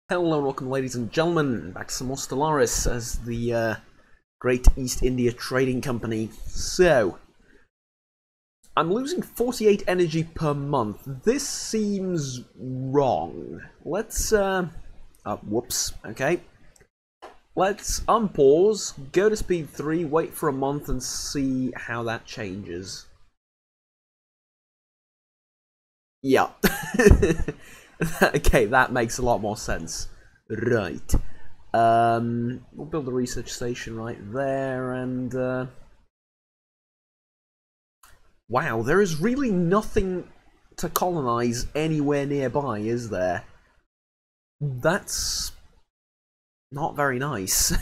Hello and welcome, ladies and gentlemen, back to some more Stellaris as the Great East India Trading Company. So, I'm losing 48 energy per month. This seems wrong. Let's, whoops, okay. Let's unpause, go to speed 3, wait for a month and see how that changes. Yeah. Okay, that makes a lot more sense. Right. We'll build a research station right there, and wow, there is really nothing to colonize anywhere nearby, is there? That's not very nice.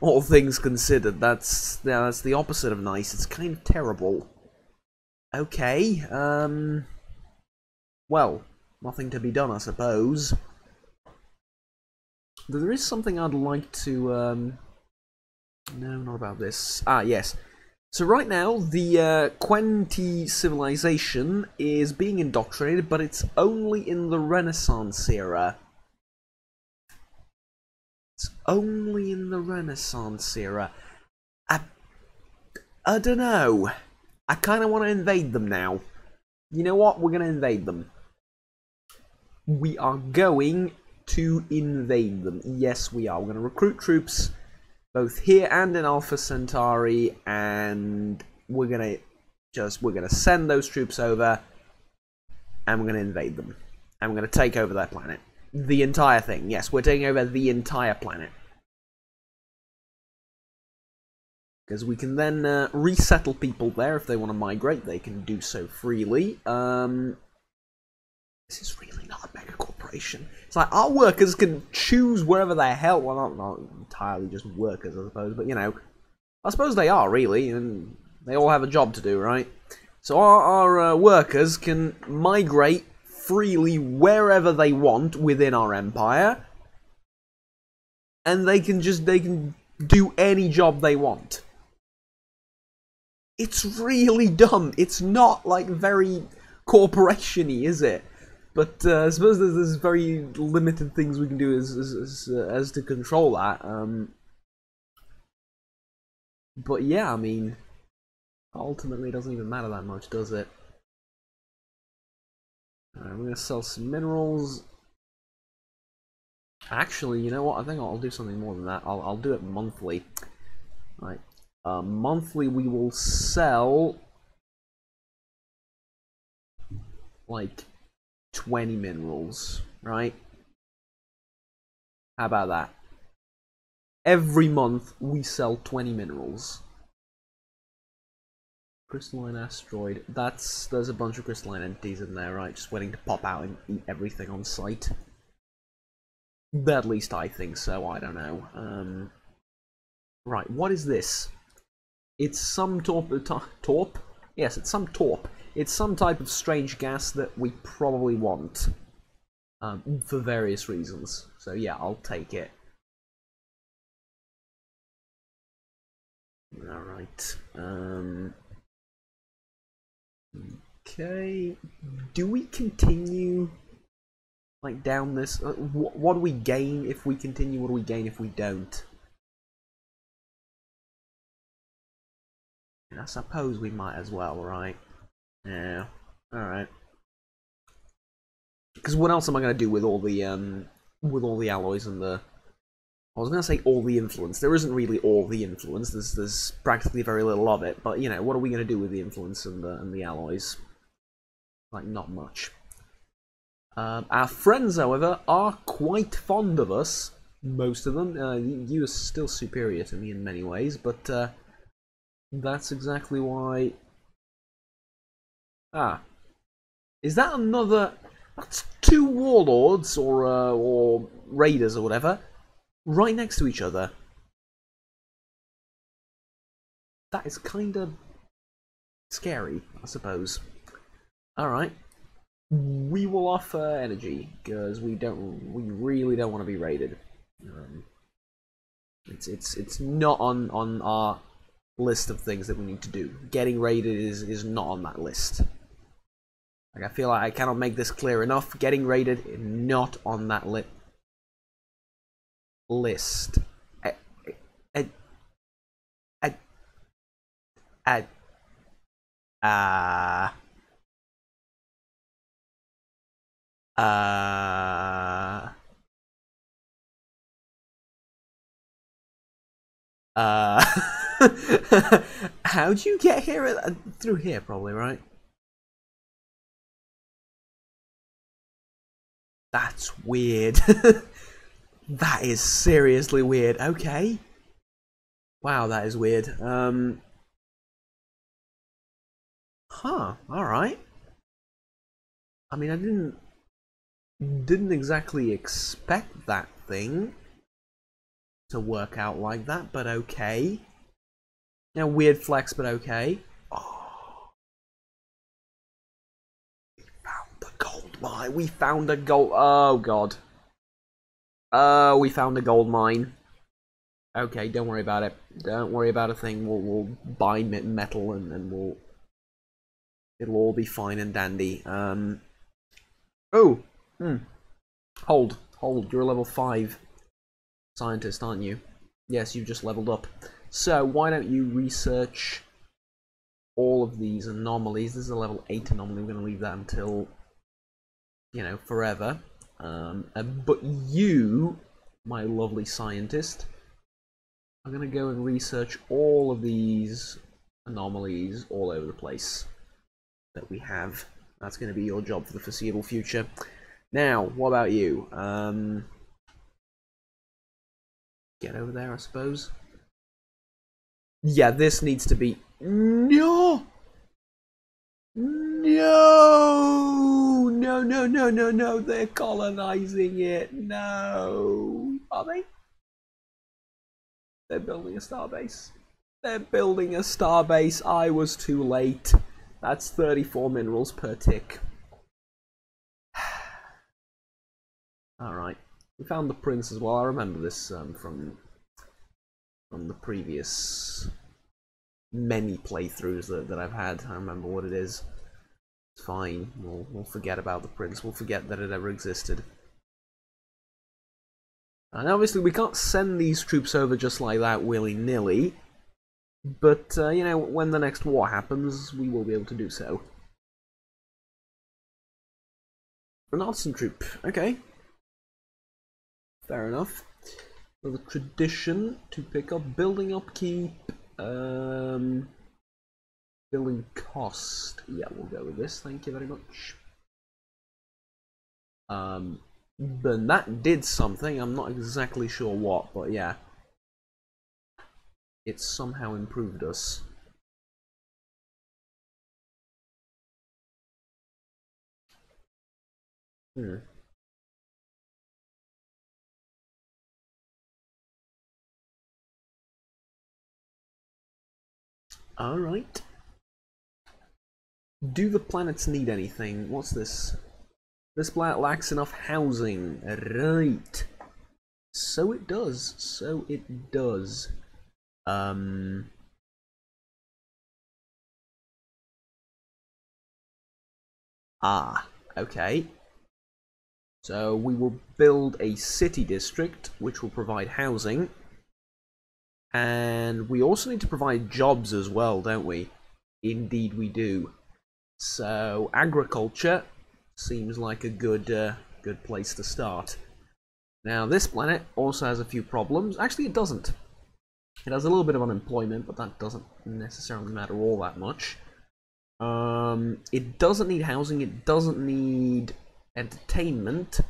All things considered, that's the opposite of nice. It's kind of terrible. Okay, well, nothing to be done, I suppose. There is something I'd like to, no, not about this. Ah, yes. So right now, the Quenti civilization is being indoctrinated, but it's only in the Renaissance era. It's only in the Renaissance era. I don't know. I kind of want to invade them now. You know what? We're going to invade them. We are going to invade them. Yes, we are. We're going to recruit troops both here and in Alpha Centauri, and we're going to send those troops over, and we're going to invade them. And we're going to take over their planet. The entire thing. Yes, we're taking over the entire planet. Because we can then resettle people there if they want to migrate. They can do so freely. This is really not a mega corporation. It's like our workers can choose wherever the hell. Well, not entirely just workers, I suppose, but you know, I suppose they are really, and they all have a job to do, right? So our workers can migrate freely wherever they want within our empire, and they can do any job they want. It's really dumb. It's not like very corporation-y, is it? But I suppose there's very limited things we can do as to control that. But yeah, I mean, ultimately it doesn't even matter that much, does it? Alright, we're gonna sell some minerals. Actually, you know what? I think I'll do something more than that. I'll do it monthly. Right. Monthly we will sell like 20 minerals, right? How about that? Every month we sell 20 minerals. Crystalline asteroid. There's a bunch of crystalline entities in there, right? Just waiting to pop out and eat everything on sight. At least I think so. I don't know. Right. What is this? It's some torp. Yes, it's some torp. It's some type of strange gas that we probably want for various reasons. So yeah, I'll take it. All right. Okay. Do we continue like down this? What do we gain if we continue? What do we gain if we don't? I suppose we might as well, right? Yeah. Alright. Because what else am I going to do with all the alloys and the... I was going to say all the influence. There isn't really all the influence. There's practically very little of it. But, you know, what are we going to do with the influence and the alloys? Like, not much. Our friends, however, are quite fond of us. Most of them. You are still superior to me in many ways, but... that's exactly why... Ah. Is that another... That's two warlords, or raiders, or whatever, right next to each other. That is kinda... scary, I suppose. Alright. We will offer energy, because we really don't want to be raided. It's not on our list of things that we need to do. Getting raided is not on that list. Like, I feel like I cannot make this clear enough. Getting raided is not on that list. list. Ad, ad, ad, uh, uh, uh, how'd you get here? Through here, probably, right? That's weird. That is seriously weird. Okay. Wow, that is weird. Huh, alright. I mean, I didn't exactly expect that thing to work out like that, but okay. Yeah, weird flex, but okay. Oh. We found the gold mine. We found a gold... Oh, God. Oh, we found a gold mine. Okay, don't worry about it. Don't worry about a thing. We'll buy metal and it'll all be fine and dandy. Oh. Hold. You're a level 5 scientist, aren't you? Yes, you've just leveled up. So why don't you research all of these anomalies? This is a level 8 anomaly. We're going to leave that until, you know, forever. But you, my lovely scientist, are going to go and research all of these anomalies all over the place that we have. That's going to be your job for the foreseeable future. Now, what about you? Get over there, I suppose. Yeah, this needs to be... No! No, they're colonizing it. No. Are they? They're building a starbase. They're building a starbase. I was too late. That's 34 minerals per tick. Alright. We found the prince as well. I remember this from the previous many playthroughs that I've had. I remember what it is. It's fine. We'll forget about the prince. We'll forget that it ever existed. And obviously we can't send these troops over just like that willy-nilly. But, you know, when the next war happens, we will be able to do so. An artisan troop. Okay. Fair enough. So the tradition to pick up building upkeep, building cost. Yeah, we'll go with this. Thank you very much. But that did something. I'm not exactly sure what, but yeah, it somehow improved us. Alright. Do the planets need anything? What's this? This planet lacks enough housing. Right. So it does. So it does. Okay. So we will build a city district which will provide housing. And we also need to provide jobs as well, don't we? Indeed we do. So agriculture seems like a good place to start. Now this planet also has a few problems. Actually it doesn't. It has a little bit of unemployment, but that doesn't necessarily matter all that much. It doesn't need housing, it doesn't need entertainment.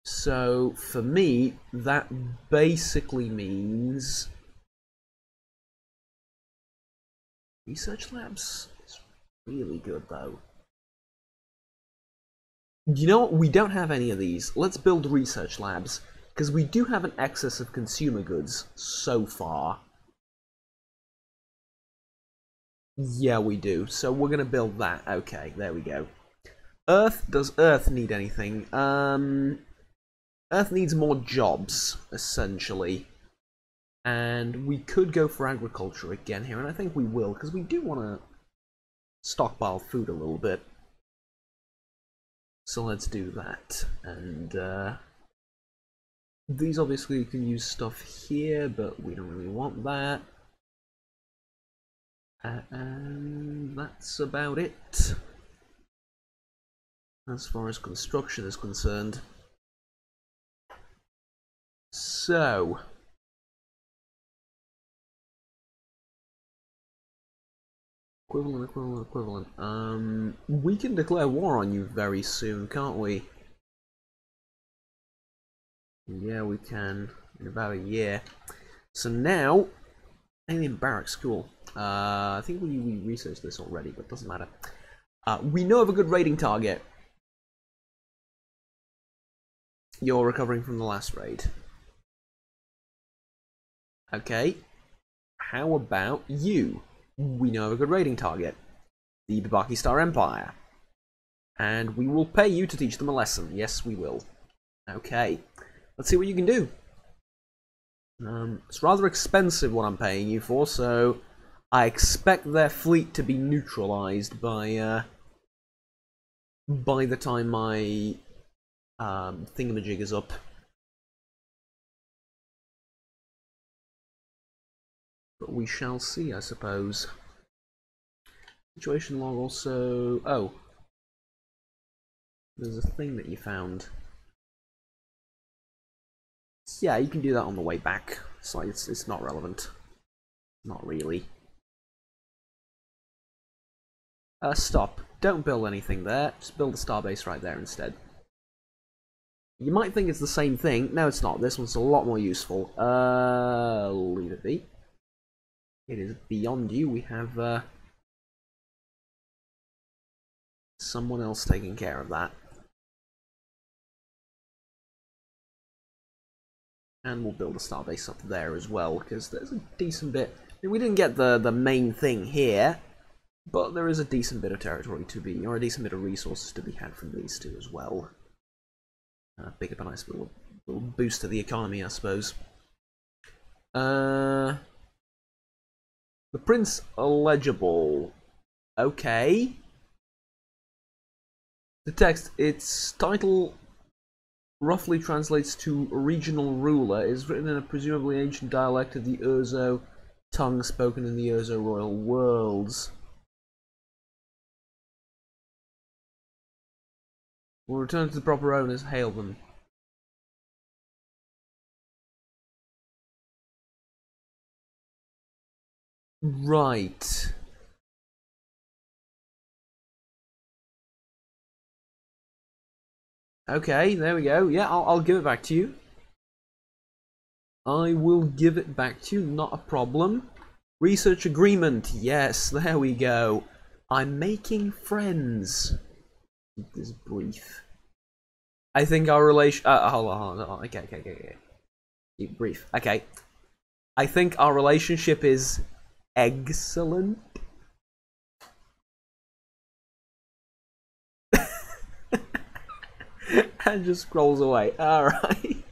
So for me, that basically means research labs is really good though. You know what? We don't have any of these. Let's build research labs, because we do have an excess of consumer goods so far. Yeah, we do. So we're going to build that. Okay, there we go. Earth, does Earth need anything? Earth needs more jobs, essentially. And we could go for agriculture again here, and I think we will, because we do want to stockpile food a little bit. So let's do that. And These obviously can use stuff here, but we don't really want that. And that's about it as far as construction is concerned. So, equivalent. We can declare war on you very soon, can't we? Yeah, we can. In about a year. So now, alien barracks, cool. I think we researched this already, but it doesn't matter. We know of a good raiding target. You're recovering from the last raid. Okay. How about you? We know of a good raiding target. The Babaki Star Empire. And we will pay you to teach them a lesson. Yes, we will. Okay. Let's see what you can do. It's rather expensive what I'm paying you for, so I expect their fleet to be neutralized by the time my thingamajig is up. But we shall see, I suppose. Situation log also... Oh. There's a thing that you found. Yeah, you can do that on the way back. It's like it's not relevant. Not really. Stop. Don't build anything there. Just build a starbase right there instead. You might think it's the same thing. No, it's not. This one's a lot more useful. Leave it be. It is beyond you. We have someone else taking care of that. And we'll build a starbase up there as well, because there's a decent bit... I mean, we didn't get the main thing here, but there is a decent bit of territory to be, or a decent bit of resources to be had from these two as well. Pick up a nice little boost to the economy, I suppose. The Prince illegible. Okay. The text, its title roughly translates to regional ruler, is written in a presumably ancient dialect of the Urzo tongue spoken in the Urzo royal worlds. We'll return to the proper owners, hail them. Right. Okay, there we go. Yeah, I'll give it back to you. I will give it back to you, not a problem. Research agreement. Yes, there we go. I'm making friends. Keep this brief. I think our relation... hold on. Okay. Keep it brief. Okay. I think our relationship is excellent. And just scrolls away. Alright.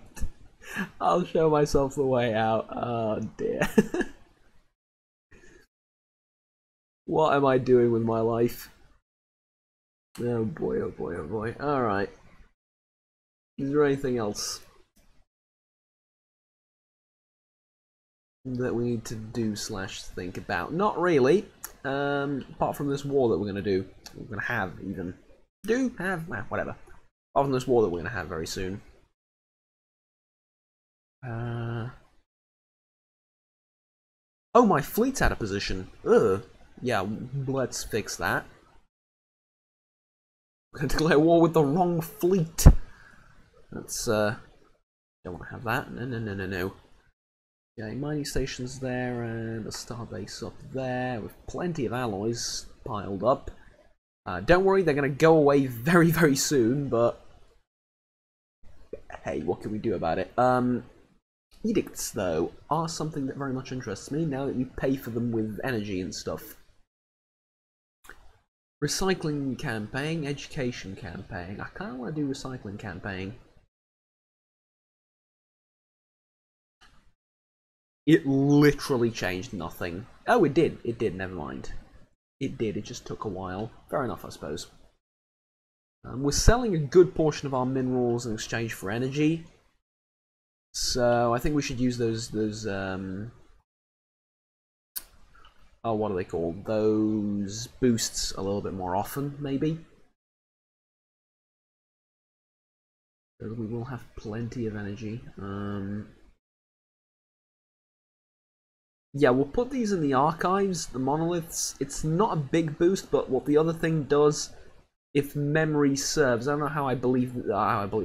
I'll show myself the way out. Oh dear. What am I doing with my life? Oh boy, oh boy, oh boy. Alright. Is there anything else that we need to do / think about? Not really. Apart from this war that we're going to do. We're going to have, even. Whatever. Apart from this war that we're going to have very soon. Oh, my fleet's out of position. Ugh. Yeah, let's fix that. We're going to declare war with the wrong fleet. That's, don't want to have that. No. Okay, mining stations there, and a starbase up there, with plenty of alloys piled up. Don't worry, they're going to go away very, very soon, but... Hey, what can we do about it? Edicts, though, are something that very much interests me, now that you pay for them with energy and stuff. Recycling campaign, education campaign. I kind of want to do recycling campaign. It literally changed nothing. Oh, it did. It did, never mind. It did, it just took a while. Fair enough, I suppose. We're selling a good portion of our minerals in exchange for energy. So I think we should use those oh, what are they called? Those boosts a little bit more often, maybe. So we will have plenty of energy. Yeah, we'll put these in the archives, the monoliths. It's not a big boost, but what the other thing does, if memory serves, I don't know how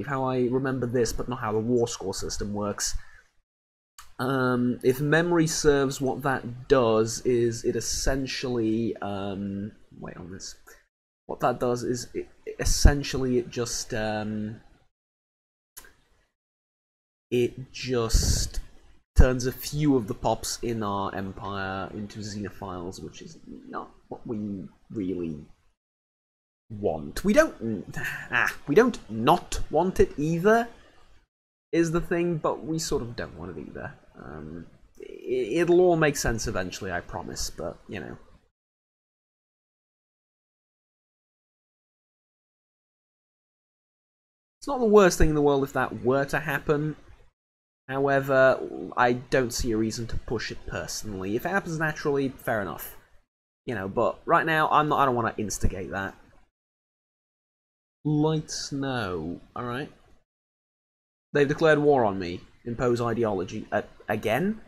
how I remember this, but not how the war score system works. If memory serves, what that does is it essentially wait on this. What that does is essentially it just turns a few of the pops in our empire into xenophiles, which is not what we really want. We don't not want it either, is the thing, but we sort of don't want it either. It'll all make sense eventually, I promise, but, you know. It's not the worst thing in the world if that were to happen. However, I don't see a reason to push it personally. If it happens naturally, fair enough. You know, but right now, I don't want to instigate that. Light snow. Alright. They've declared war on me. Impose ideology. Again?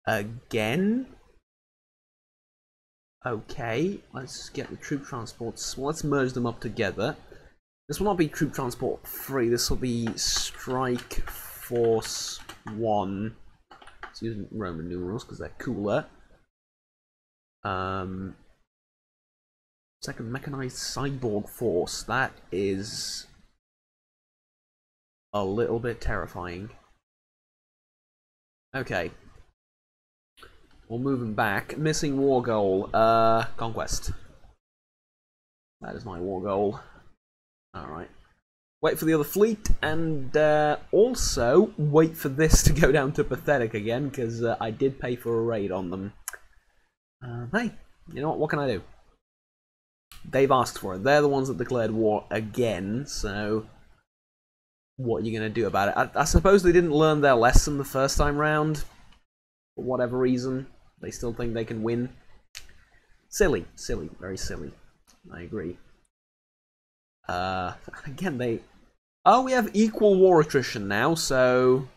Again? Okay, let's get the troop transports. Well, let's merge them up together. This will not be troop transport 3, this will be Strike Force 1. Let's use Roman numerals because they're cooler. Second Mechanized Cyborg Force. That is a little bit terrifying. Okay. We'll move him back. Missing war goal. Conquest. That is my war goal. Alright. Wait for the other fleet, and also wait for this to go down to pathetic again, because I did pay for a raid on them. Hey, you know what can I do? They've asked for it. They're the ones that declared war again, so what are you going to do about it? I suppose they didn't learn their lesson the first time round, for whatever reason. They still think they can win. Silly. Silly. Very silly. I agree. Again, they... Oh, we have equal war attrition now, so...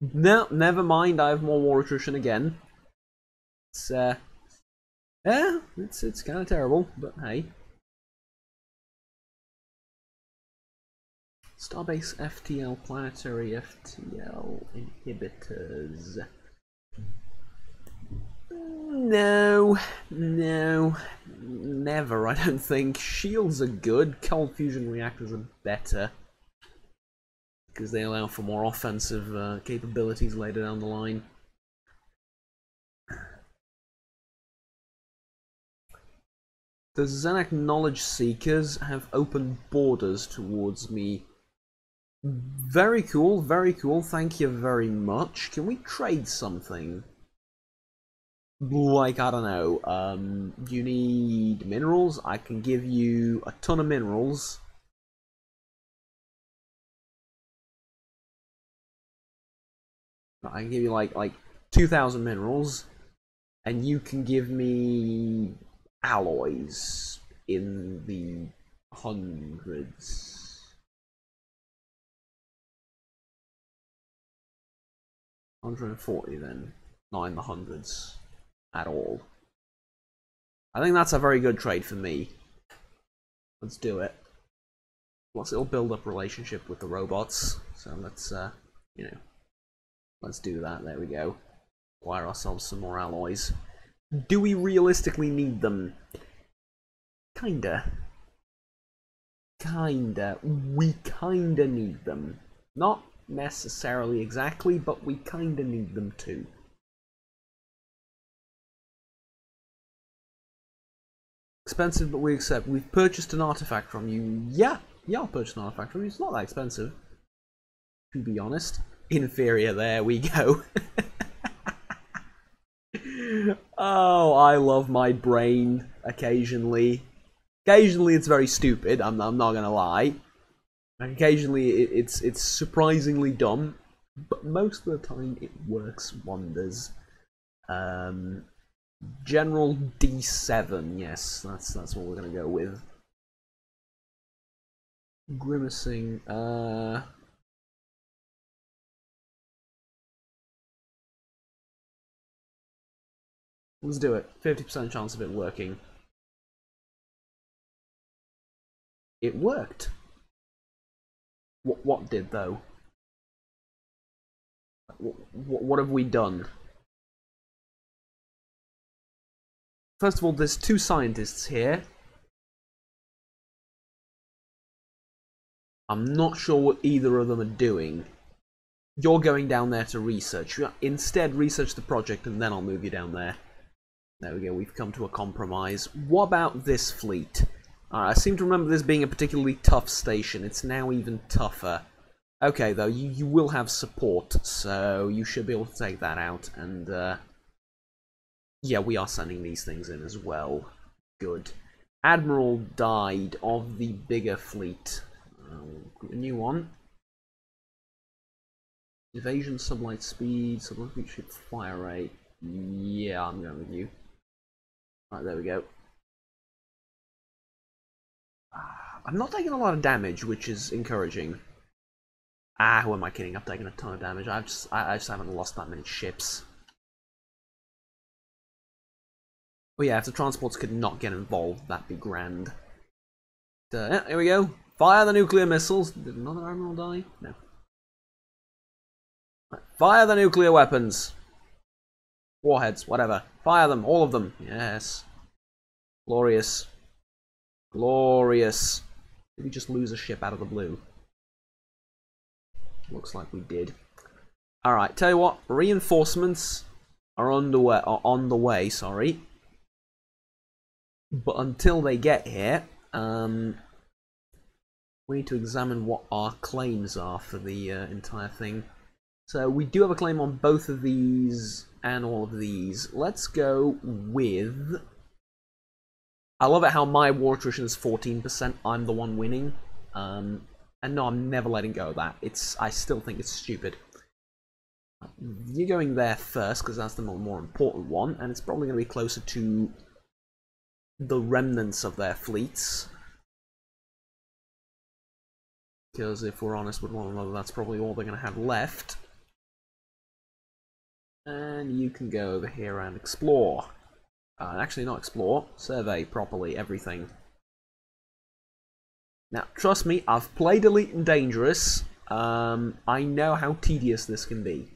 No, never mind, I have more war attrition again. It's, yeah, it's kind of terrible, but hey. Starbase FTL, planetary FTL inhibitors. No, never, I don't think. Shields are good, cold fusion reactors are better. Because they allow for more offensive capabilities later down the line. The Zenak Knowledge Seekers have opened borders towards me. Very cool, thank you very much. Can we trade something? Like, I don't know, do you need minerals? I can give you a ton of minerals. I can give you like 2,000 minerals, and you can give me alloys in the hundreds. 140 then, not in the hundreds at all. I think that's a very good trade for me. Let's do it. Plus it'll build up relationship with the robots, so let's you know, let's do that. There we go. Acquire ourselves some more alloys. Do we realistically need them? Kinda. We kinda need them. Not necessarily exactly, but we kinda need them too. Expensive, but we accept. We've purchased an artifact from you. Yeah, I'll purchase an artifact from you. It's not that expensive, to be honest. Inferior, there we go. Oh, I love my brain occasionally. Occasionally it's very stupid, I'm not gonna lie. Occasionally it's surprisingly dumb, but most of the time it works wonders. General D7, yes, that's what we're gonna go with. Grimacing, let's do it. 50% chance of it working. It worked. What did though? What have we done? First of all, there's 2 scientists here. I'm not sure what either of them are doing. You're going down there to research. Instead, research the project and then I'll move you down there. There we go, we've come to a compromise. What about this fleet? I seem to remember this being a particularly tough station. It's now even tougher. Okay, though, you will have support, so you should be able to take that out. And, yeah, we are sending these things in as well. Good. Admiral died of the bigger fleet. A new one. Evasion, sublight speed, sublight ship fire rate. Yeah, I'm going with you. Right, there we go. I'm not taking a lot of damage, which is encouraging. Who am I kidding? I've taken a ton of damage. I just haven't lost that many ships. Oh yeah, if the transports could not get involved, that'd be grand. Yeah, here we go. Fire the nuclear missiles. Did another admiral die? No. Right, fire the nuclear weapons. Warheads, whatever. Fire them, all of them. Yes. Glorious. Glorious. Did we just lose a ship out of the blue? Looks like we did. Alright, tell you what, reinforcements are on the way, sorry. But until they get here, we need to examine what our claims are for the entire thing. So we do have a claim on both of these and all of these. Let's go with... I love it how my war attrition is 14%. I'm the one winning. And no, I'm never letting go of that. I still think it's stupid. You're going there first, because that's the more important one. And it's probably going to be closer to the remnants of their fleets. Because if we're honest with one another, that's probably all they're going to have left. And you can go over here and explore. Actually, not explore. Survey properly everything. Now, trust me, I've played Elite and Dangerous. I know how tedious this can be.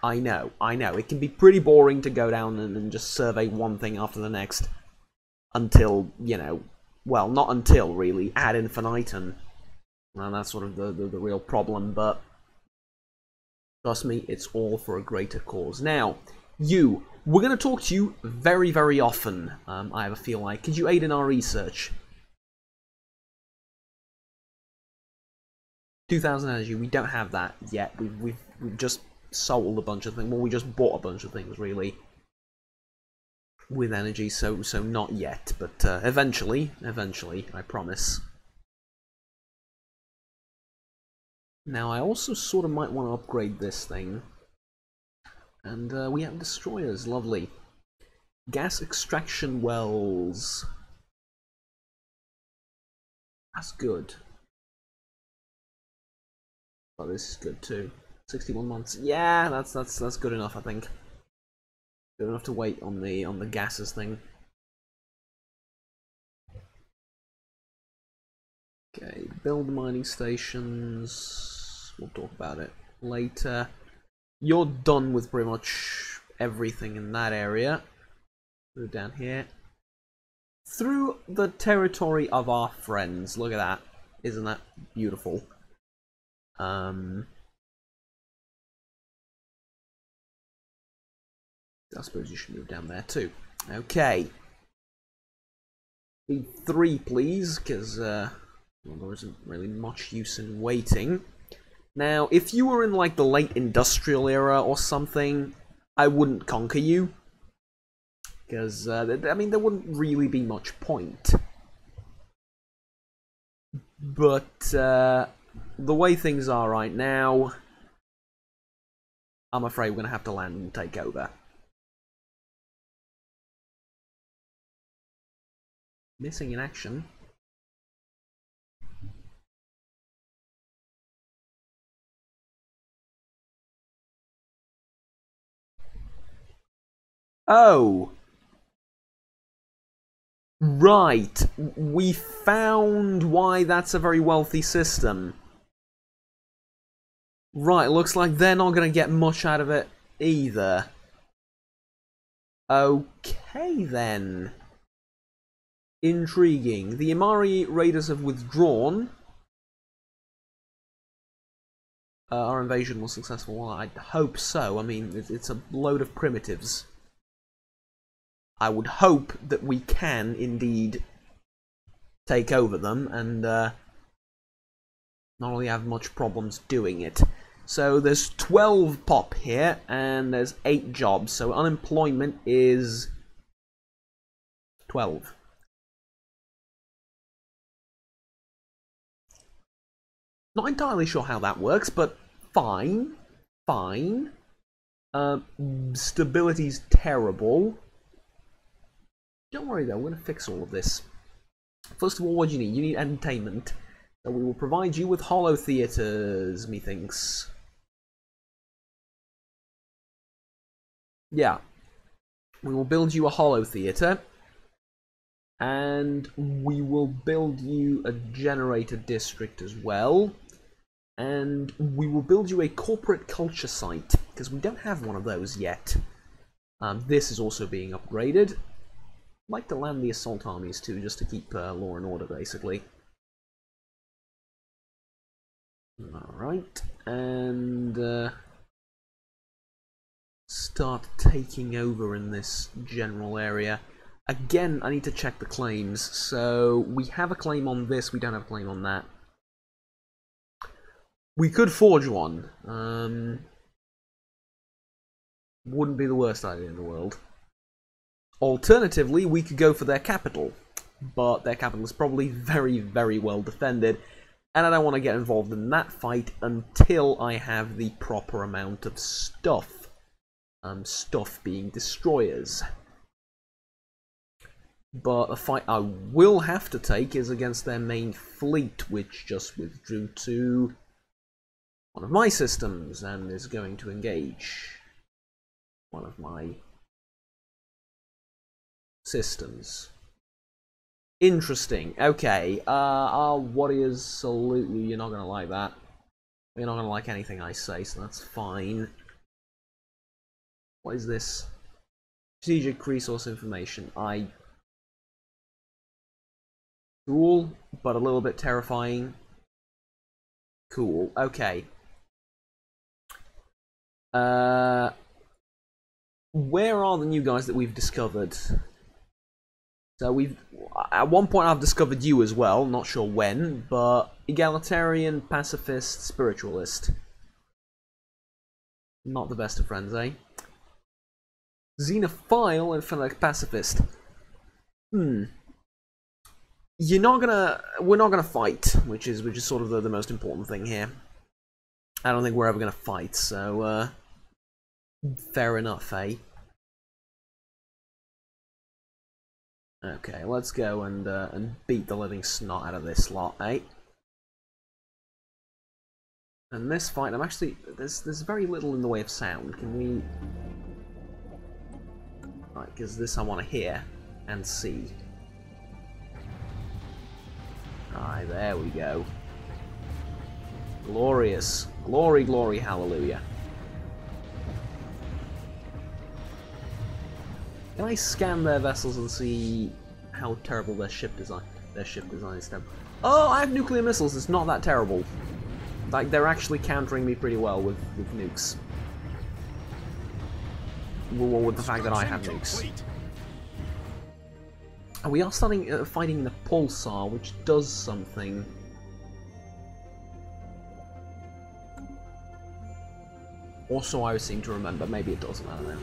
I know. It can be pretty boring to go down and just survey one thing after the next. Until, you know, well, not until, really, ad infinitum. And that's sort of the real problem, but trust me, it's all for a greater cause. Now, we're going to talk to you very, very often, I have a feel like. Could you aid in our research? 2,000 energy, we don't have that yet. We've just sold a bunch of things. Well, we just bought a bunch of things, really. With energy, so not yet, but eventually, I promise. Now, I also sort of might want to upgrade this thing. And we have destroyers, lovely. Gas extraction wells. That's good. Oh, this is good too. 61 months. Yeah, that's good enough, I think. Good enough to wait on the gases thing. Okay, build mining stations. We'll talk about it later. You're done with pretty much everything in that area. Move down here. Through the territory of our friends. Look at that. Isn't that beautiful? I suppose you should move down there too. Okay. Need 3, please, because well, there isn't really much use in waiting. Now, if you were in like the late industrial era or something, I wouldn't conquer you. Because, I mean, there wouldn't really be much point. But the way things are right now, I'm afraid we're going to have to land and take over. Missing in action. Oh! Right. We found why that's a very wealthy system. Right, looks like they're not going to get much out of it either. Okay, then. Intriguing. The Imari raiders have withdrawn. Our invasion was successful. Well, I hope so. I mean, it's a load of primitives. I would hope that we can indeed take over them and not really have much problems doing it. So there's 12 pop here and there's 8 jobs. So unemployment is 12. Not entirely sure how that works, but fine. Fine. Stability's terrible. Don't worry though, we're going to fix all of this. First of all, what do you need? You need entertainment. So we will provide you with hollow theatres, methinks. Yeah. We will build you a hollow theatre. And we will build you a generator district as well. And we will build you a corporate culture site, because we don't have one of those yet. This is also being upgraded. I'd like to land the assault armies too, just to keep law and order, basically. Alright, and start taking over in this general area. Again, I need to check the claims. So, we have a claim on this, we don't have a claim on that. We could forge one. Wouldn't be the worst idea in the world. Alternatively, we could go for their capital. But their capital is probably very, very well defended. And I don't want to get involved in that fight until I have the proper amount of stuff. Stuff being destroyers. But a fight I will have to take is against their main fleet, which just withdrew to one of my systems and is going to engage one of my systems. Interesting. Okay, our warriors salute you. You're not going to like that. You're not going to like anything I say, so that's fine. What is this? Strategic resource information. Cool, but a little bit terrifying. Cool, okay. Where are the new guys that we've discovered? So at one point I've discovered you as well, not sure when, but egalitarian, pacifist, spiritualist. Not the best of friends, eh? Xenophile and fanatic pacifist. We're not gonna fight, which is sort of the most important thing here. I don't think we're ever gonna fight, so fair enough, eh? Okay, let's go and beat the living snot out of this lot, eh? And this fight, I'm actually there's very little in the way of sound. Can we? Right, because this I want to hear and see. Alright, there we go. Glorious. Glory, glory, hallelujah. Can I scan their vessels and see how terrible their ship design is? Oh, I have nuclear missiles. It's not that terrible. Like, they're actually countering me pretty well with nukes. With the fact that I have nukes. And we are starting fighting in a pulsar, which does something. Also, I seem to remember. Maybe it doesn't. I don't know.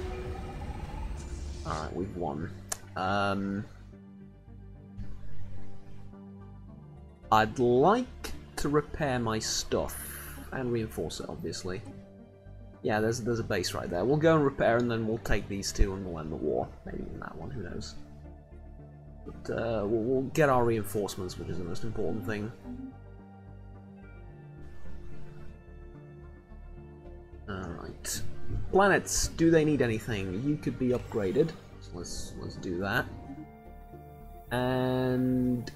Alright, we've won. I'd like to repair my stuff and reinforce it, obviously. Yeah, there's a base right there. We'll go and repair, and then we'll take these two and we'll end the war. Maybe even that one, who knows. But we'll get our reinforcements, which is the most important thing. Alright. Planets, do they need anything? You could be upgraded. So let's do that. And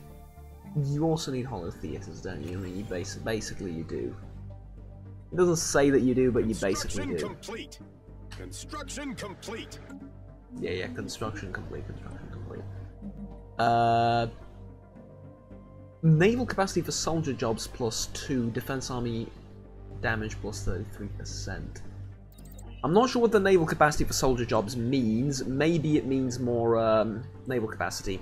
you also need hollow theaters, don't you? I mean, you basically you do. It doesn't say that you do, but you basically do. Complete. Construction complete. Yeah, construction complete, construction complete. Naval capacity for soldier jobs +2, defense army damage +33%. I'm not sure what the naval capacity for soldier jobs means. Maybe it means more naval capacity.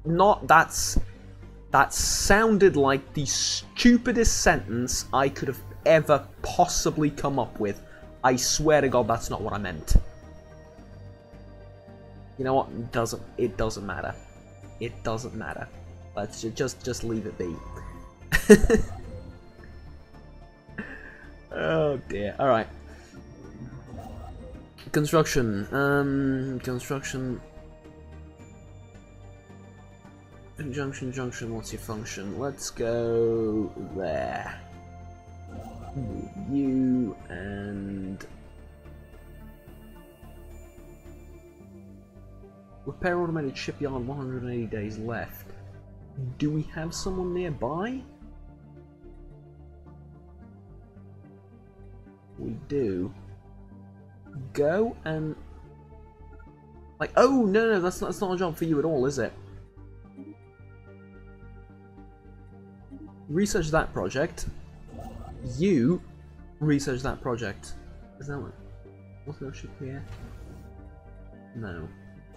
That sounded like the stupidest sentence I could have ever possibly come up with. I swear to God, that's not what I meant. You know what? It doesn't matter. It doesn't matter. Let's just leave it be. Oh dear. All right. Construction. Construction. Junction. What's your function? Let's go there. You and repair automated shipyard. 180 days left. Do we have someone nearby? We do. Go and like. Oh no, that's not a job for you at all, is it? Research that project. You research that project. Is that one? What's there a ship here? No.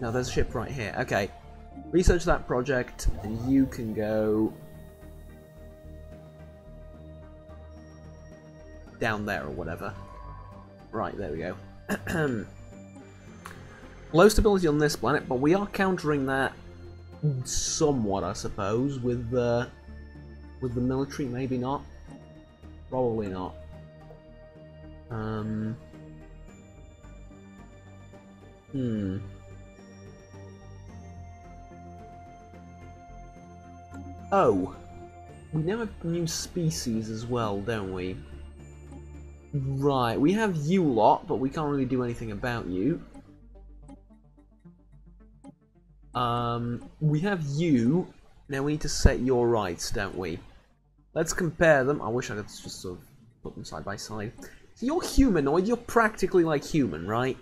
No, there's a ship right here. Okay. Research that project, and you can go down there or whatever. Right, there we go. Low stability on this planet, but we are countering that somewhat, I suppose, with the military. Maybe not. Probably not. Oh, we now have new species as well, don't we? Right, we have you lot, but we can't really do anything about you. We have you. Now we need to set your rights, don't we? Let's compare them. I wish I could just sort of put them side by side. So you're humanoid, you're practically like human, right?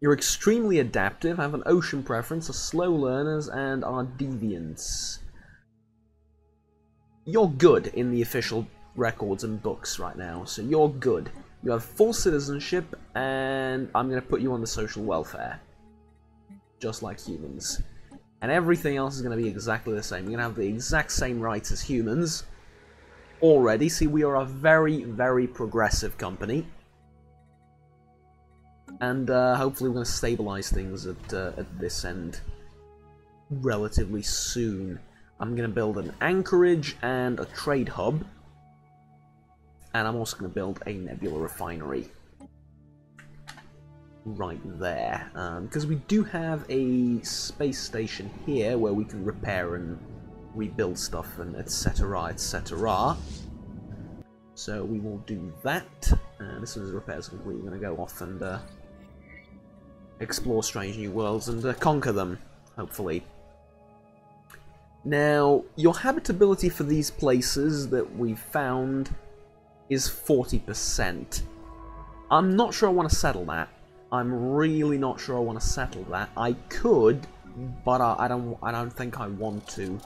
You're extremely adaptive, have an ocean preference, are slow learners, and are deviants. You're good in the official records and books right now, so you're good. You have full citizenship, and I'm going to put you on the social welfare. Just like humans. And everything else is going to be exactly the same. You're going to have the exact same rights as humans. Already, see, we are a very, very progressive company. And hopefully we're going to stabilize things at this end relatively soon. I'm going to build an anchorage and a trade hub. And I'm also going to build a nebula refinery. Right there. Because we do have a space station here where we can repair and rebuild stuff and etc, etc. So we will do that. And as soon as the repair's complete, we're going to go off and explore strange new worlds and conquer them, hopefully. Now, your habitability for these places that we've found is 40%. I'm not sure I want to settle that. I'm really not sure I want to settle that. I could, but I don't think I want to.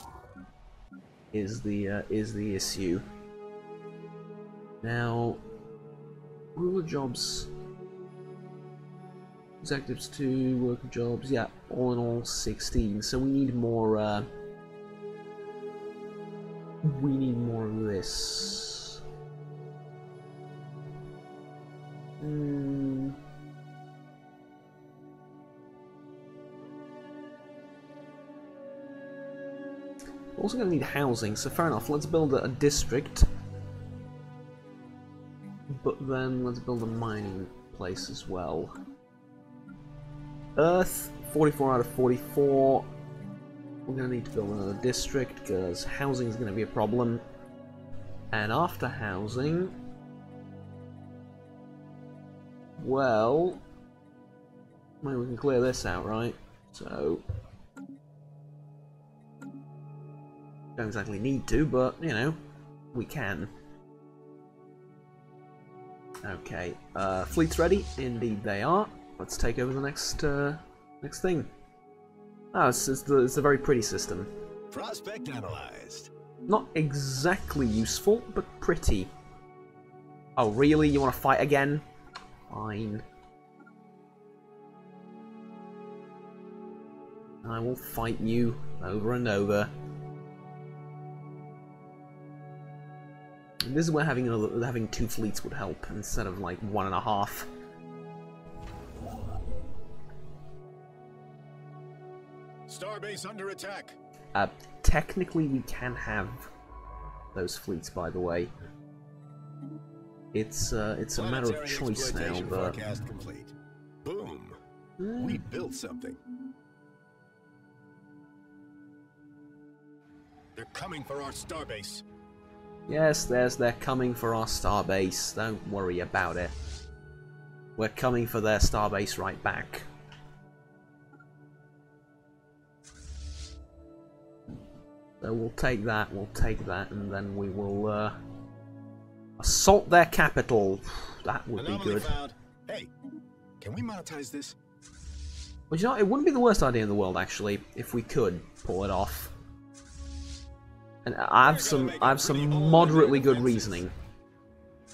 Is the issue. Now, ruler jobs, executives 2, worker jobs. Yeah, all in all 16. So we need more. We need more of this. We're also going to need housing, so fair enough. Let's build a district. But then let's build a mining place as well. Earth, 44 out of 44. We're going to need to build another district because housing is going to be a problem. And after housing, well, maybe we can clear this out, right? So, don't exactly need to, but, you know, we can. Okay, fleet's ready. Indeed they are. Let's take over the next thing. Oh, it's a very pretty system. Prospect analyzed. Not exactly useful, but pretty. Oh, really? You want to fight again? Fine. I will fight you over and over. And this is where having 2 fleets would help instead of like 1.5. Starbase under attack. Technically, we can have those fleets, by the way. It's a matter of choice now, but forecast complete. Boom. We built something. They're coming for our starbase. yes, they're coming for our starbase. Don't worry about it. We're coming for their starbase right back. So we'll take that, and then we will assault their capital. That would be good. Found. Hey, can we monetize this? But you know, it wouldn't be the worst idea in the world, actually, if we could pull it off. And I have some moderately good reasoning.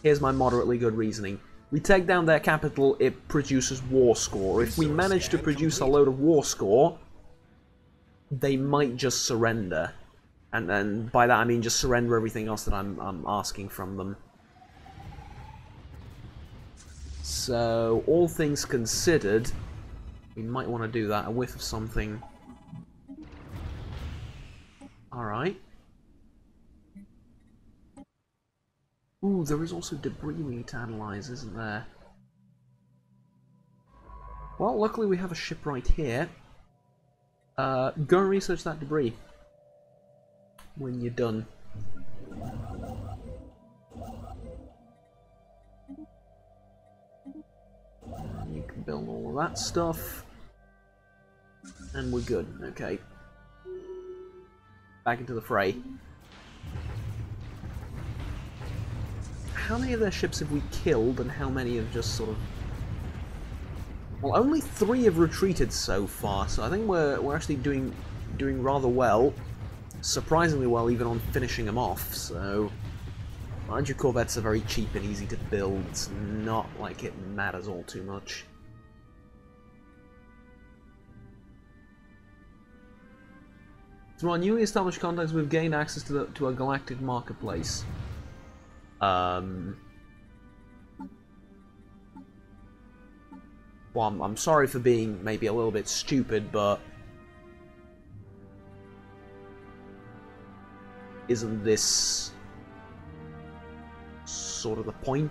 Here's my moderately good reasoning. We take down their capital, it produces war score. If we manage to produce a load of war score, they might just surrender. And then by that I mean just surrender everything else that I'm asking from them. So, all things considered, we might want to do that. A whiff of something. Alright. Ooh, there is also debris we need to analyze, isn't there? Well, luckily we have a ship right here. Go and research that debris when you're done. You can build all of that stuff. And we're good, okay. Back into the fray. How many of their ships have we killed, and how many have just sort of... Well, only 3 have retreated so far, so I think we're actually doing rather well. Surprisingly well, even on finishing them off, so... Mind you, corvettes are very cheap and easy to build. It's not like it matters all too much. Through our newly established contacts, we've gained access to a galactic marketplace. Well, I'm sorry for being maybe a little bit stupid, but... Isn't this sort of the point?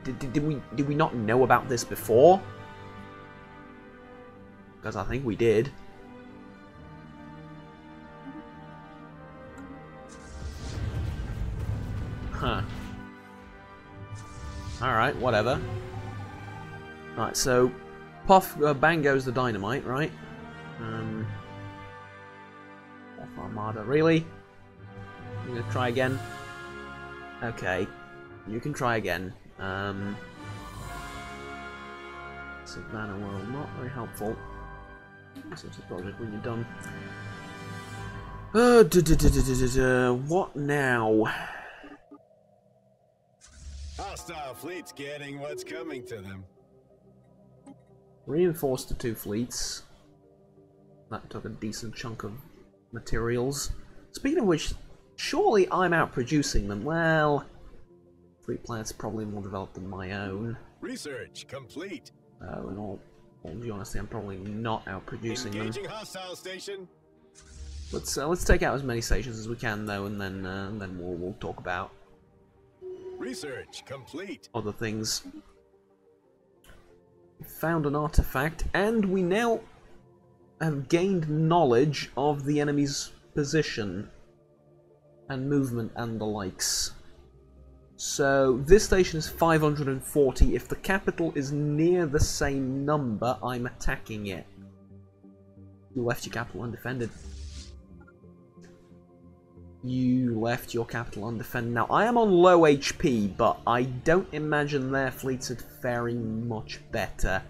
Did we not know about this before? Because I think we did. Huh. Alright, whatever. Right, so puff, bang goes the dynamite, right? Off Armada, really? You gonna try again? Okay, you can try again. Savannah World, not very helpful. Such a project when you're done. What now? Hostile fleet's getting what's coming to them. Reinforced the 2 fleets. That took a decent chunk of materials. Speaking of which, surely I'm out producing them. Well, fleet planet's probably more developed than my own. Research complete. In all due honesty, I'm probably not out producing them. Engaging hostile station. Let's take out as many stations as we can, though, and then we'll talk about Research complete. other things. We found an artifact, and we now have gained knowledge of the enemy's position and movement and the likes. So this station is 540. If the capital is near the same number, I'm attacking it. You left your capital undefended. You left your capital undefended. Now, I am on low HP, but I don't imagine their fleets are faring much better.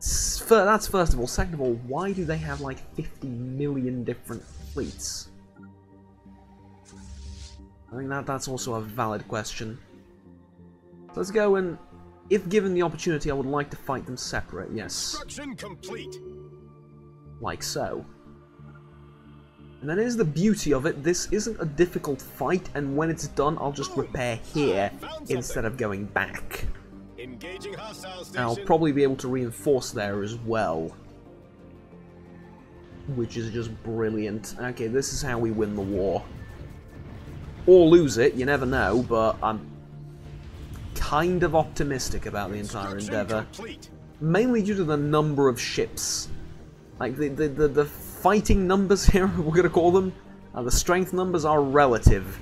That's first of all. Second of all, why do they have like 50 million different fleets? I think that's also a valid question. So let's go and, if given the opportunity, I would like to fight them separate, yes. Construction complete. Like so. And that is the beauty of it. This isn't a difficult fight, and when it's done, I'll just repair here instead of going back. Engaging hostile station. And I'll probably be able to reinforce there as well. Which is just brilliant. Okay, this is how we win the war. Or lose it, you never know, but I'm kind of optimistic about the entire endeavour. Mainly due to the number of ships. Like, the fighting numbers here, we're going to call them, the strength numbers are relative.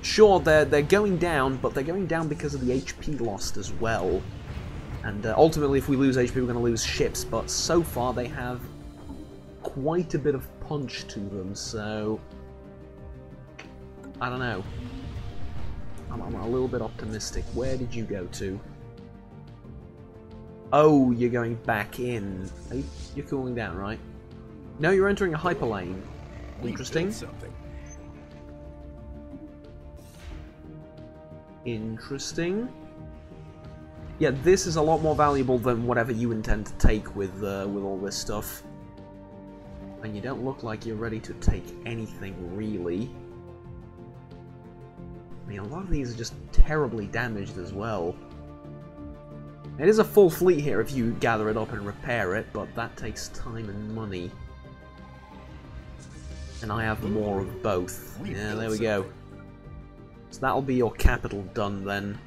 Sure, they're going down, but they're going down because of the HP lost as well. And ultimately, if we lose HP, we're going to lose ships, but so far they have quite a bit of punch to them, so I don't know. I'm a little bit optimistic. Where did you go to? Oh, you're going back in. You're cooling down, right? No, you're entering a hyperlane. Interesting. Interesting. Yeah, this is a lot more valuable than whatever you intend to take with all this stuff. And you don't look like you're ready to take anything, really. I mean, a lot of these are just terribly damaged as well. It is a full fleet here if you gather it up and repair it, but that takes time and money. And I have more of both. Yeah, there we go. So that'll be your capital done then.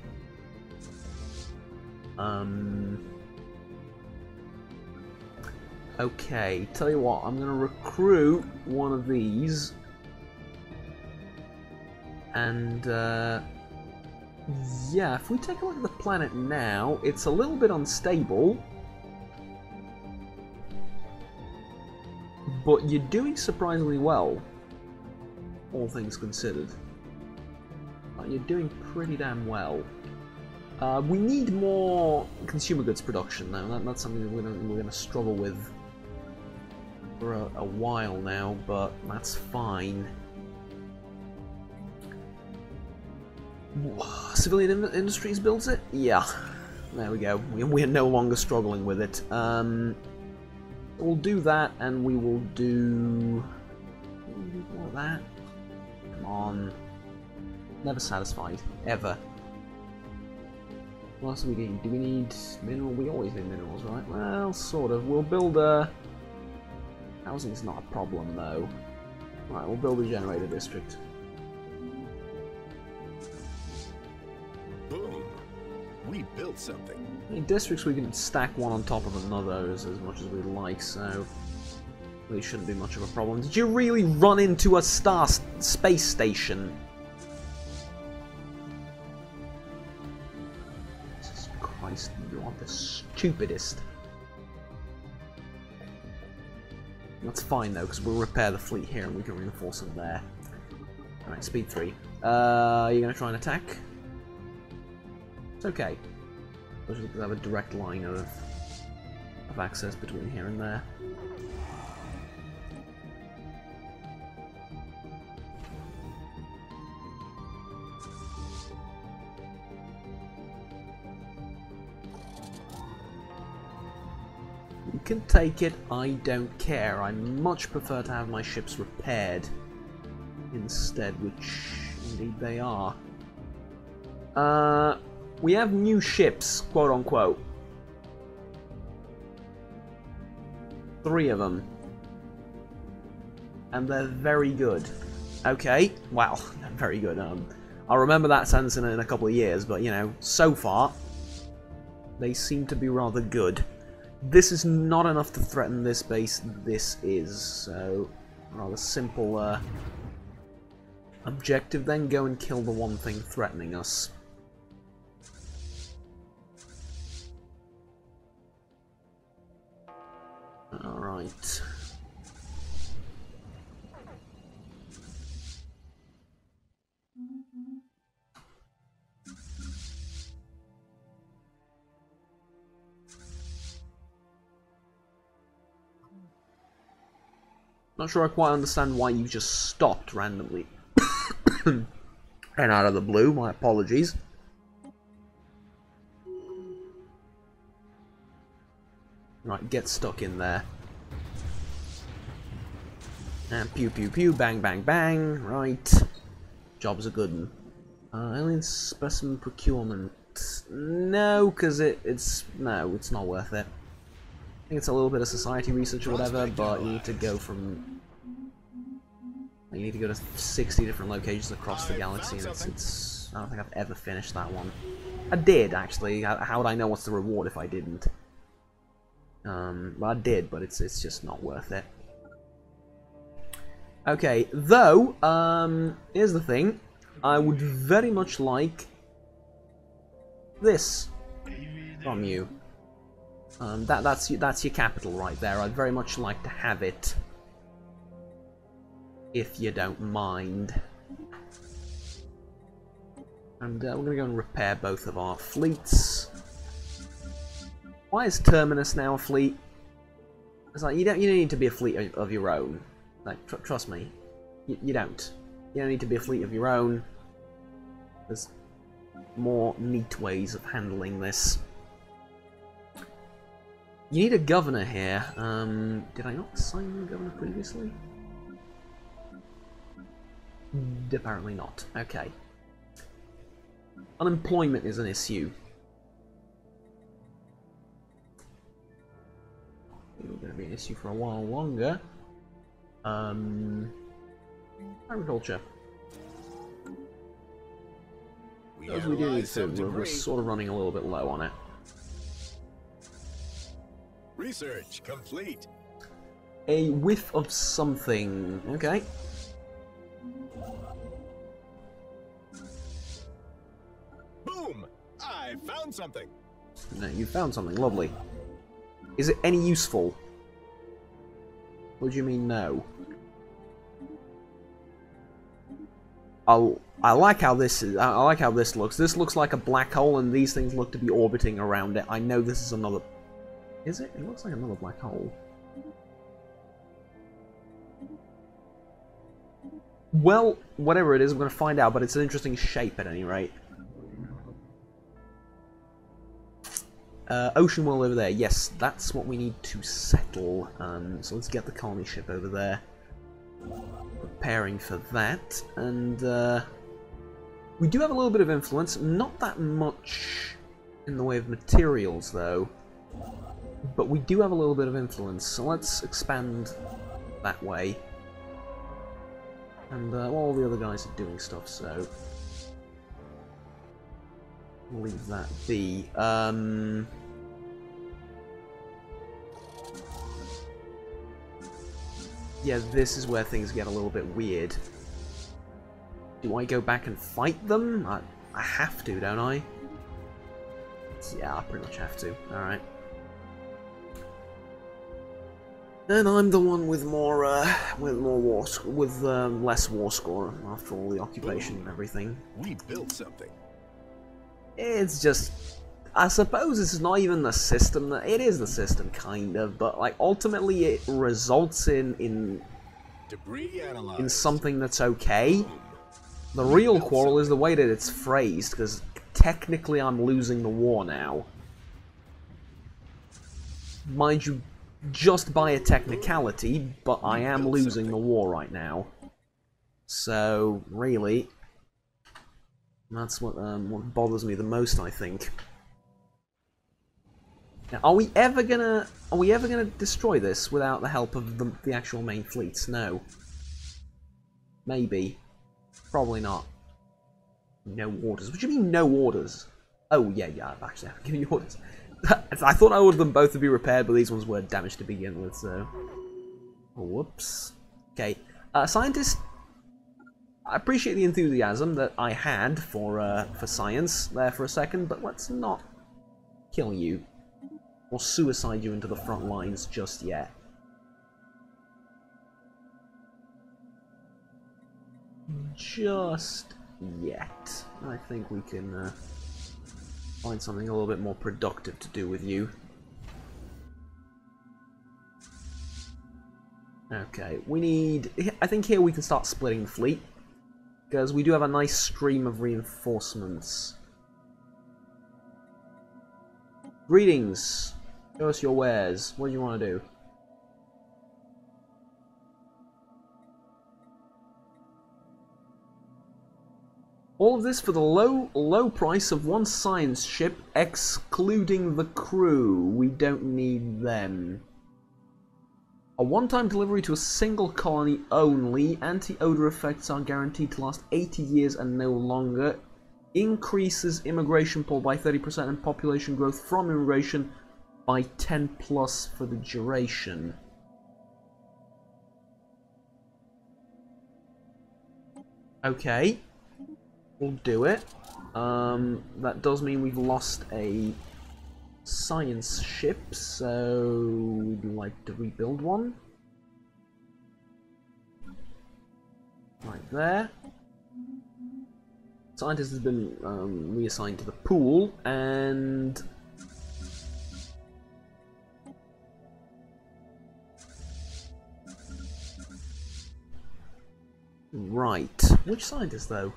Okay, tell you what, I'm gonna recruit one of these. And, yeah, if we take a look at the planet now, it's a little bit unstable. But you're doing surprisingly well, all things considered. You're doing pretty damn well. We need more consumer goods production, though. That's something that we're gonna struggle with for a while now, but that's fine. Civilian Industries builds it? Yeah. There we go. We're no longer struggling with it. We'll do that, and we will do more of that. Come on. Never satisfied. Ever. What else do we need? Do we need mineral? We always need minerals, right? Well, sort of. We'll build a... Housing's not a problem, though. Right, we'll build a generator district. Boom. We built something. In districts we can stack one on top of another as much as we like, so really shouldn't be much of a problem. Did you really run into a space station? Jesus Christ, you are the stupidest. That's fine though, because we'll repair the fleet here and we can reinforce them there. Alright, speed 3. Are you going to try and attack? It's okay. Especially because I have a direct line of access between here and there. You can take it, I don't care. I much prefer to have my ships repaired instead, which indeed they are. We have new ships, quote-unquote. 3 of them. and they're very good. Okay, well, very good. I'll remember that sentence in a couple of years, but, you know, so far, they seem to be rather good. This is not enough to threaten this base. This is, so, rather simple objective, then go and kill the one thing threatening us. Alright. Not sure I quite understand why you just stopped randomly. And out of the blue, my apologies. Right, get stuck in there. And pew pew pew, bang bang bang, right. Job's a good one. Alien specimen procurement. No, because it's not worth it. I think it's a little bit of society research or whatever, but you need to go from... You need to go to 60 different locations across the galaxy, and it's I don't think I've ever finished that one. I did, actually. How would I know what's the reward if I didn't? Well, I did, but it's just not worth it. Okay, though, here's the thing. I would very much like this from you. That's your capital right there. I'd very much like to have it, if you don't mind. And we're gonna go and repair both of our fleets. Why is Terminus now a fleet? It's like you don't need to be a fleet of your own. Like trust me, you don't. You don't need to be a fleet of your own. There's more neat ways of handling this. You need a governor here. Did I not assign the governor previously? Apparently not. Okay. Unemployment is an issue. It's going to be an issue for a while longer. Agriculture. As we do need food, we're sort of running a little bit low on it. Research complete. A whiff of something. Okay. Boom! I found something. No, you found something. Lovely. Is it any useful? What do you mean no? I like how this is. I like how this looks. This looks like a black hole, and these things look to be orbiting around it. I know this is another. Is it? It looks like another black hole. Well, whatever it is, we're going to find out. But it's an interesting shape at any rate. Ocean world over there. Yes, that's what we need to settle. So let's get the colony ship over there. Preparing for that, and we do have a little bit of influence. Not that much in the way of materials, though. But we do have a little bit of influence, so let's expand that way. And well, all the other guys are doing stuff, so we'll leave that be. Yeah, this is where things get a little bit weird. Do I go back and fight them? I have to, don't I? Yeah, I pretty much have to. Alright. And I'm the one with more, less war score after all the occupation and everything. We built something. It's just, I suppose this is not even the system. It is the system, kind of, but like ultimately it results in Debris analyzed. In something that's okay. The real quarrel is the way that it's phrased, because technically I'm losing the war now. Mind you, just by a technicality, but I am losing the war right now. So, really, that's what bothers me the most, I think. Now, are we ever gonna destroy this without the help of the actual main fleets? No. Maybe. Probably not. No orders. What do you mean, no orders? Oh, yeah, I've actually given you orders. I thought I ordered them both to be repaired, but these ones were damaged to begin with, so... Whoops. Okay. Scientist, I appreciate the enthusiasm that I had for science there for a second, but let's not kill you or suicide you into the front lines just yet. Just yet. I think we can find something a little bit more productive to do with you. Okay, we need... I think here we can start splitting the fleet, because we do have a nice stream of reinforcements. Greetings! Show us your wares. What do you want to do? All of this for the low price of one science ship, excluding the crew. We don't need them. A one-time delivery to a single colony only. Anti-odor effects are guaranteed to last 80 years and no longer. Increases immigration pool by 30% and population growth from immigration by 10 plus for the duration. Okay. We'll do it. That does mean we've lost a science ship, so we'd like to rebuild one. Right there. Scientist has been reassigned to the pool, and right. Which scientist though?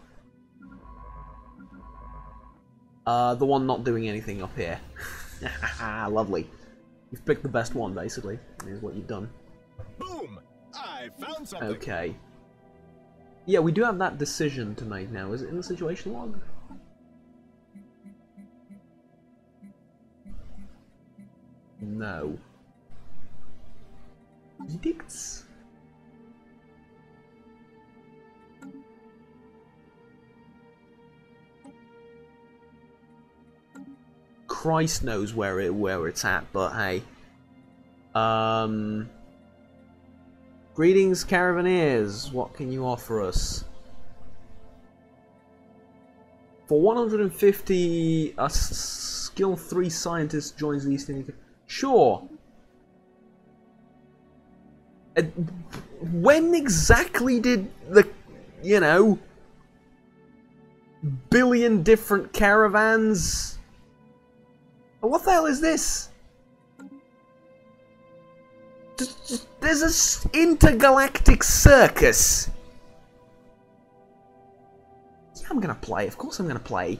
The one not doing anything up here. Lovely. You've picked the best one, basically. Is what you've done. Boom! I found something. Okay. Yeah, we do have that decision to make now. Is it in the situation log? No. Edicts? Christ knows where it's at, but hey. Greetings, Caravaneers. What can you offer us? For 150, a skill 3 scientist joins the East India. Sure. When exactly did the, you know, billion different caravans? What the hell is this? There's an intergalactic circus. Yeah, I'm gonna play. Of course I'm gonna play.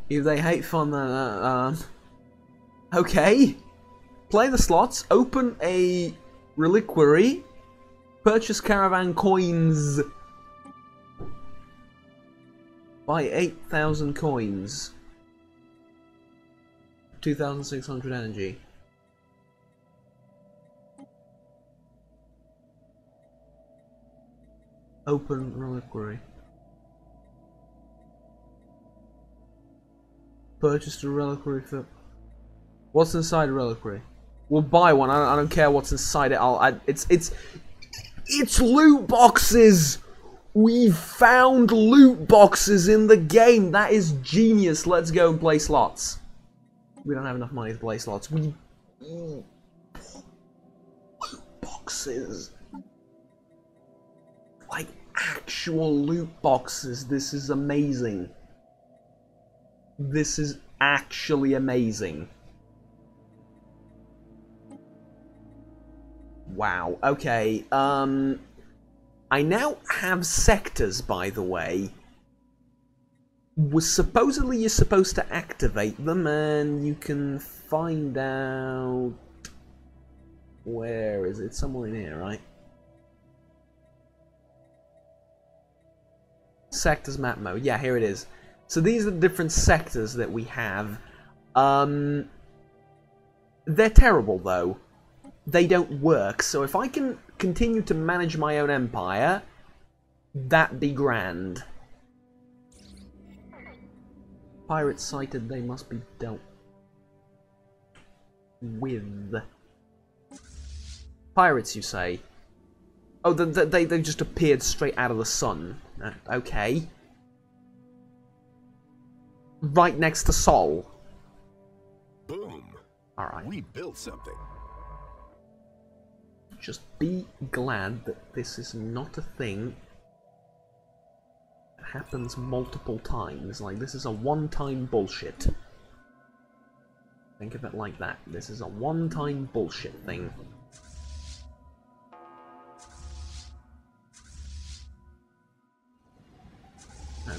If they hate fun, then okay. Play the slots. Open a reliquary. Purchase caravan coins. Buy 8,000 coins. 2,600 energy. Open reliquary. Purchase a reliquary for... What's inside a reliquary? We'll buy one. I don't care what's inside it. It's loot boxes. We found loot boxes in the game. That is genius. Let's go and play slots. We don't have enough money to play slots. Loot boxes. Like actual loot boxes. This is amazing. This is actually amazing. Wow. Okay. I now have sectors, by the way. Supposedly you're supposed to activate them, and you can find out... Where is it? Somewhere in here, right? Sectors map mode. Yeah, here it is. So these are the different sectors that we have. They're terrible, though. they don't work. So if I can continue to manage my own empire, that'd be grand. Pirates sighted, they must be dealt with. Pirates, you say? Oh, they just appeared straight out of the sun. Okay. Right next to Sol. Boom. Alright. We built something. Just be glad that this is not a thing that happens multiple times. Like, this is a one-time bullshit. Think of it like that. This is a one-time bullshit thing.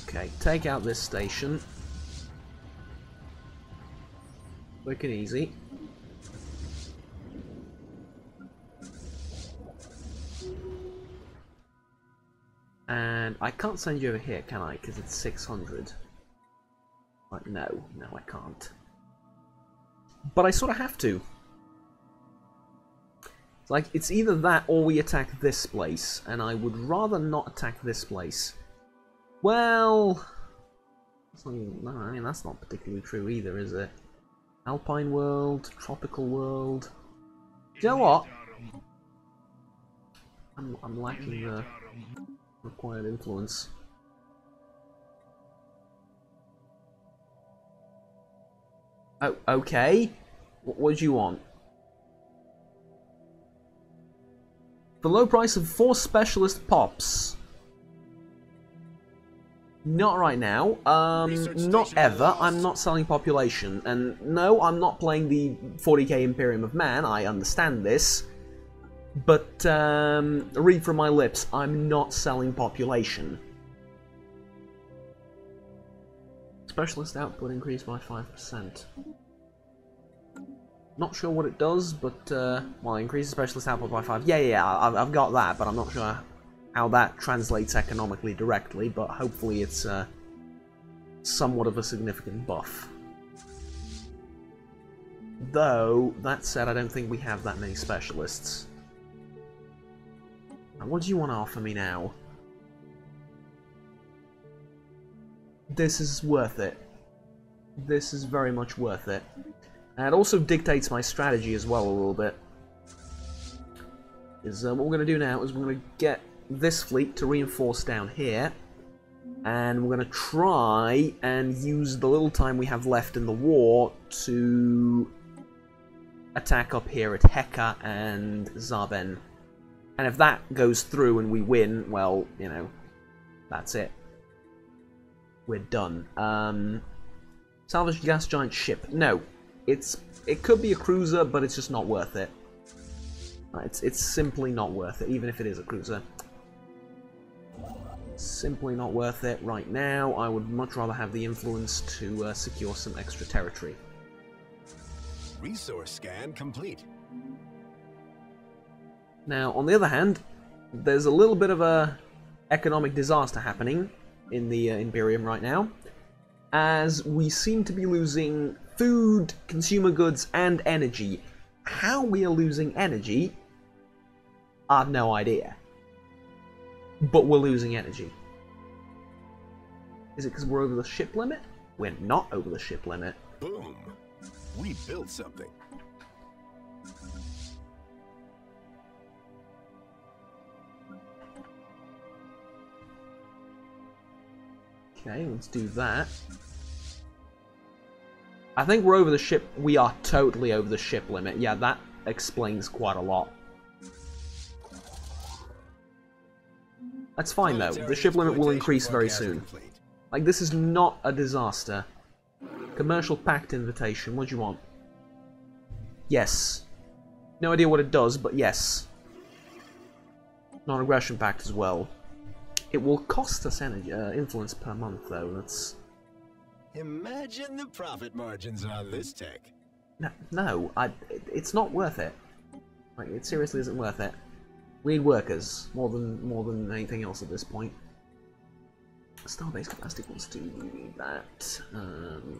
Okay, take out this station. Quick and easy. And I can't send you over here, can I? Because it's 600. Like, no, I can't. But I sort of have to. It's like, it's either that or we attack this place, and I would rather not attack this place. Well, no, I mean, that's not particularly true either, is it? Alpine world, tropical world. Do you know what? I'm lacking the required influence. Oh, okay. What do you want? The low price of 4 specialist pops. Not right now. Not ever. I'm not selling population. And no, I'm not playing the 40k Imperium of Man. I understand this. But, read from my lips, I'm not selling population. Specialist output increased by 5%. Not sure what it does, but, well, increases specialist output by 5. Yeah, I've got that, but I'm not sure how that translates economically directly, but hopefully it's somewhat of a significant buff. Though, that said, I don't think we have that many specialists. Now, what do you want to offer me now? This is worth it. This is very much worth it. And it also dictates my strategy as well a little bit. Is what we're going to do now is we're going to get this fleet to reinforce down here, and we're going to try and use the little time we have left in the war to attack up here at Heka and Zaben. And if that goes through and we win, well, you know, that's it. We're done. Salvage gas giant ship. No, it could be a cruiser, but it's just not worth it. It's simply not worth it, even if it is a cruiser. Simply not worth it right now. I would much rather have the influence to secure some extra territory. Resource scan complete. Now, on the other hand, there's a little bit of a economic disaster happening in the Imperium right now, as we seem to be losing food, consumer goods, and energy. How we are losing energy, I have no idea. But we're losing energy. Is it because we're over the ship limit? We're not over the ship limit. Boom. We built something. Okay, let's do that. I think we're over the ship. We are totally over the ship limit. Yeah, that explains quite a lot. That's fine, though. The ship limit will increase very soon. Like, this is not a disaster. Commercial Pact invitation. What do you want? Yes. No idea what it does, but yes. Non-aggression pact as well. It will cost us energy, influence per month, though. That's... Imagine the profit margins on this tech. No, it's not worth it. Like, it seriously isn't worth it. We need workers more than anything else at this point. Starbase capacity wants to need that.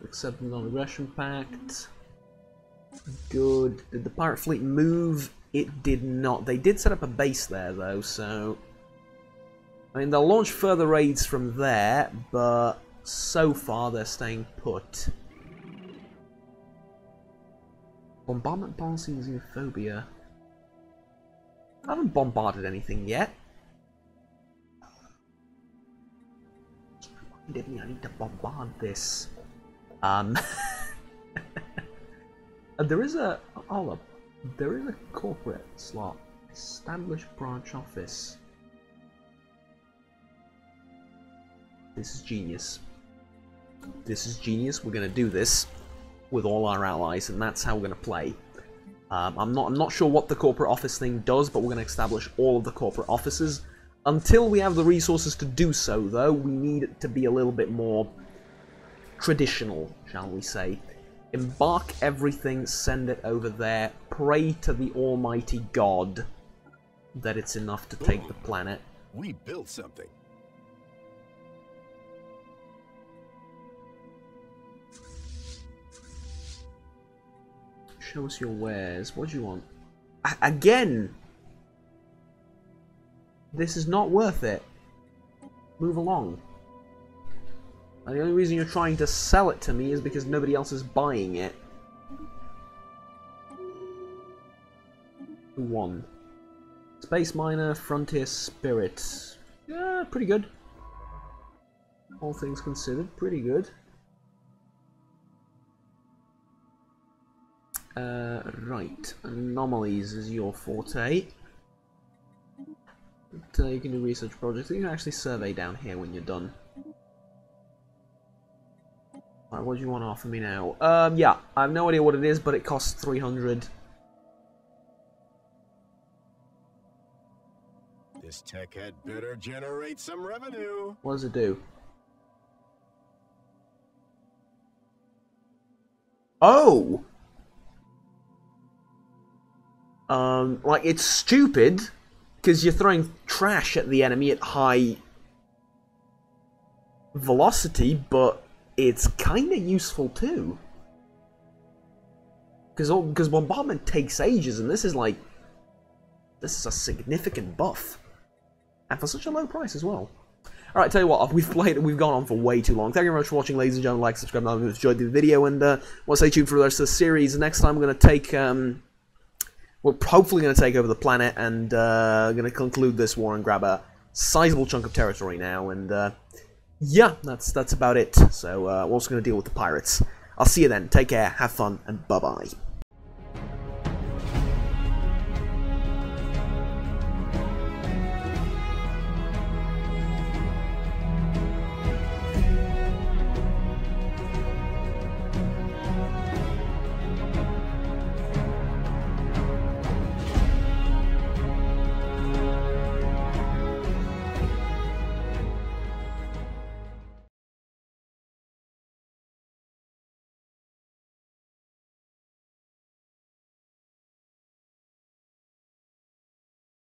Accept the non-aggression pact. Good. Did the pirate fleet move? it did not. They did set up a base there, though, so... I mean, they'll launch further raids from there, but so far they're staying put. Bombardment policy and xenophobia. I haven't bombarded anything yet. Reminded me I need to bombard this. There is a there is a corporate slot. Establish branch office. This is genius. This is genius. We're gonna do this with all our allies, and that's how we're gonna play. I'm not sure what the corporate office thing does, but we're gonna establish all of the corporate offices. Until we have the resources to do so, though, we need it to be a little bit more traditional, shall we say. Embark everything, send it over there, pray to the almighty God that it's enough to take the planet. We built something. Show us your wares. What do you want? Again! This is not worth it. Move along. And the only reason you're trying to sell it to me is because nobody else is buying it. Who won? Space Miner, Frontier Spirit. Yeah, pretty good. All things considered, pretty good. Right. Anomalies is your forte. But, you can do research projects. You can actually survey down here when you're done. Alright, what do you want to offer me now? Yeah, I have no idea what it is, but it costs 300. This tech had better generate some revenue. What does it do? Oh! Like, it's stupid, because you're throwing trash at the enemy at high velocity, but it's kind of useful too. Because bombardment takes ages, and this is like... this is a significant buff. And for such a low price as well. Alright, tell you what, we've gone on for way too long. Thank you very much for watching, ladies and gentlemen. Like, subscribe if you enjoyed the video, and we'll stay tuned for the rest of the series. Next time we're going to take... we're hopefully going to take over the planet, and going to conclude this war and grab a sizable chunk of territory now, and yeah, that's about it. So we're also going to deal with the pirates. I'll see you then. Take care, have fun, and bye-bye.